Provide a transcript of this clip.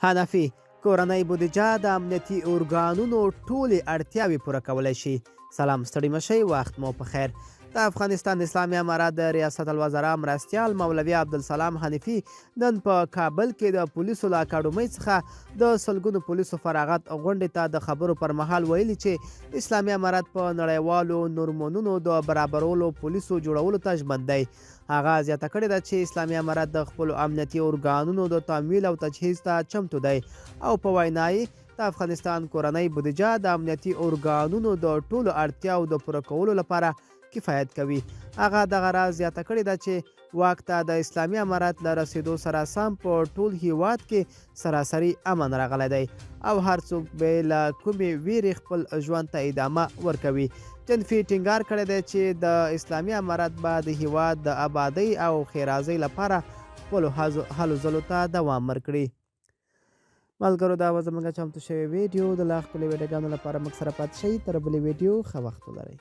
حنفي کورنۍ بودیجه د امنیتي ارګانونو ټولې اړتیاوې پوره کولی شي. سلام ستړي مشئ، وخت مو په خیر. د افغانستان اسلامي امارات د ریاست الوزرا مرستیال مولوي عبدالسلام حنفي نن په کابل کې د پولیسو له اکاډمۍ څخه د سلګونو پولیسو فراغت غونډې ته د خبرو پر مهال ویلي چې اسلامي امارات په نړیوالو نورمونونو د برابرولو پولیسو جوړولو ته ژمن دی. هغه زیاته کړې ده چې اسلامي امارات د خپلو امنیتي ارګانونو د تمویل او تجهیز ته چمتو دی او په وینا یې د افغانستان کورنۍ بودیجه د امنیتي ارګانونو د ټولو اړتیاو د پوره کولو لپاره کفایت کوي. هغه دغه راز زیاته کړې ده چې واک ته د اسلامي امارات له رسیدو سره سم په ټول هیواد کې سراسري امن راغلی دی او هر څوک به له کومې ویرې خپل ژوند ته ادامه ورکوي. جنفي ټینګار کړی دی چې د اسلامي امارات به د هیواد د آبادۍ او ښېرازۍ لپاره خپلو هلو ځلو ته دوام ورکړي. ملګرو، دا وه زموږ چمتو شوې ویډیو. د لا ښکلې ویډیوګانو لپاره موږ سره پاتې شئ. تر بلې ویډیو ښه وخت ولرئ.